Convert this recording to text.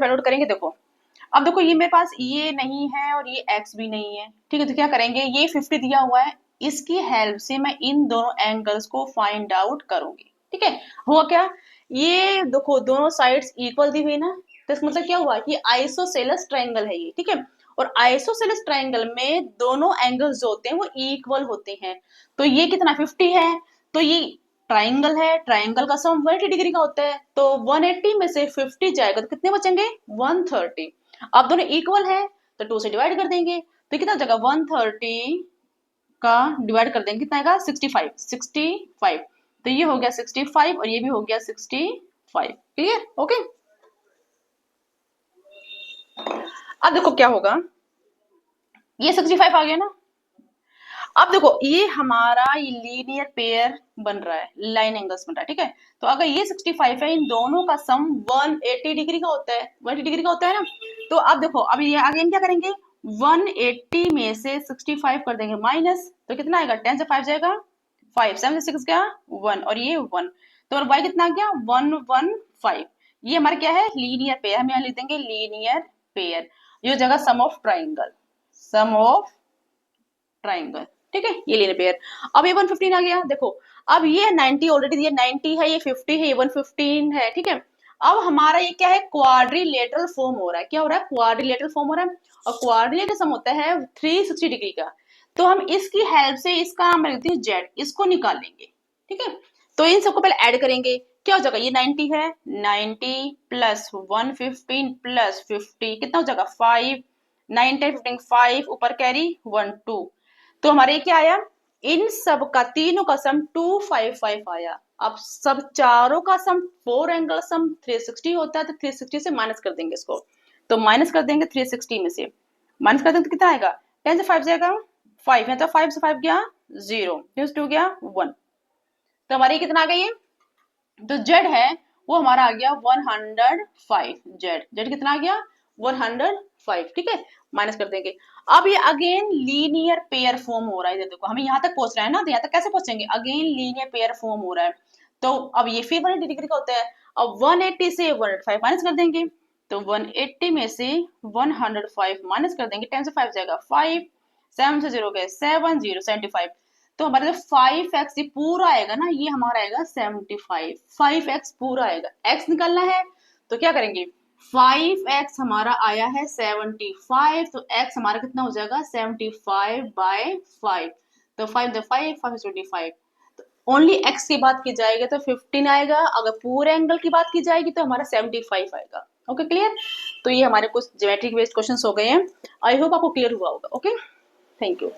Find out करेंगे। देखो अब देखो ये मेरे पास ये नहीं है और ये x भी नहीं है, ठीक है, तो क्या करेंगे, ये 50 दिया हुआ है, इसकी हेल्प से मैं इन दोनों एंगल्स को फाइंड आउट करूंगी। ठीक है, हुआ क्या, ये देखो दोनों साइड्स इक्वल दी हुई ना, तो इसका मतलब क्या हुआ कि आइसोसेलेस ट्रायंगल है ये। ठीक है, और आइसोसेलेस ट्रायंगल में दोनों एंगल्स जो होते हैं वो इक्वल होते हैं। तो ये कितना 50 है, तो ये ट्रायंगल है, ट्रायंगल का सम 180 डिग्री का होता है, तो 180 में से 50 जाएगा तो कितने बचेंगे 130। अब दोनों इक्वल है तो 2 से डिवाइड कर देंगे, तो कितना जगह 130 का डिवाइड कर देंगे कितना आएगा 65। तो ये हो गया 65 और ये भी हो गया 65। Clear, okay. अब देखो क्या होगा, ये 65 आ गया ना। अब देखो ये हमारा ये लीनियर पेयर बन रहा है, लाइन एंगल्स बन रहा है। ठीक है, तो अगर ये 65 है, इन दोनों का सम 180 डिग्री का होता है, 180 डिग्री का होता है ना। तो अब देखो अब ये आगे क्या करेंगे, 180 में से 65 कर देंगे माइनस, तो कितना आएगा 10 से 5 जाएगा 5, 7 से 6 गया 1 और ये 1, तो और y कितना आ गया 115। ये हमारा क्या है लीनियर पेयर, हम यहाँ लिख देंगे लीनियर पेयर, ये जगह sum of triangle, sum of triangle. ठीक है, ये लीनियर पेयर। अब ये 115 आ गया, देखो अब ये 90 ऑलरेडी दिया, 90 है, ये 50 है, ये 115 है। ठीक है, अब हमारा ये क्या है क्वाड्रिलेटरल फॉर्म हो रहा है, क्या हो रहा है क्वाड्रिलेटरल फॉर्म हो रहा है, और क्वाड्रिलेटरल सम होता है 360 डिग्री का। तो हम इसकी हेल्प से इसका नाम रखते हैं जेड, इसको निकालेंगे। ठीक है, तो इन सबको पहले ऐड करेंगे, क्या हो जाएगा ये 90 है, 90 प्लस 115 प्लस 50 कितना हो जाएगा 5, 9 10 15 5 ऊपर कैरी 1 2, तो हमारे क्या आया, इन सब का तीनों का सम 255 आया। अब सब चारों का सम 4 एंगल सम 360 होता है, तो 360 से माइनस कर देंगे इसको, तो माइनस कर देंगे 360 में से, माइनस कर देंगे तो कितना आएगा 10 से 5 जाएगा 5 है, तो 5 से 5 गया 0, 2 गया 1, तो हमारे कितना आ गया ये, तो जेड है वो हमारा आ गया 105, जेड कितना आ गया 105। ठीक है, माइनस कर देंगे। अब ये अगेन लीनियर पेयर फॉर्म हो रहा है, देखो हमें यहाँ तक पहुंच रहा है ना, तो यहाँ तक कैसे पहुंचेंगे, अगेन लीनियर पेयर फॉर्म हो रहा है। तो अब ये फिर 180 डिग्री का होता है, अब 180 से 105 माइनस कर देंगे, तो 180 में से 105 माइनस कर देंगे, 10 से 5 जाएगा 5, 7 से 0 गए 7 0 75, तो हमारे जो 5x ये पूरा आएगा ना, ये हमारा आएगा 75, 5x पूरा आएगा, x निकालना है तो क्या करेंगे 5x हमारा आया है 75, तो x हमारा कितना हो जाएगा 75/5, तो 5 5 5 25, तो ओनली x की बात की जाएगी तो 15 आएगा, अगर पूरे एंगल की बात की जाएगी तो हमारा 75 आएगा। ओके क्लियर, तो ये हमारे कुछ ज्योमेट्रिक बेस्ड क्वेश्चंस हो गए हैं, आई होप आपको क्लियर हुआ होगा। Okay, thank you.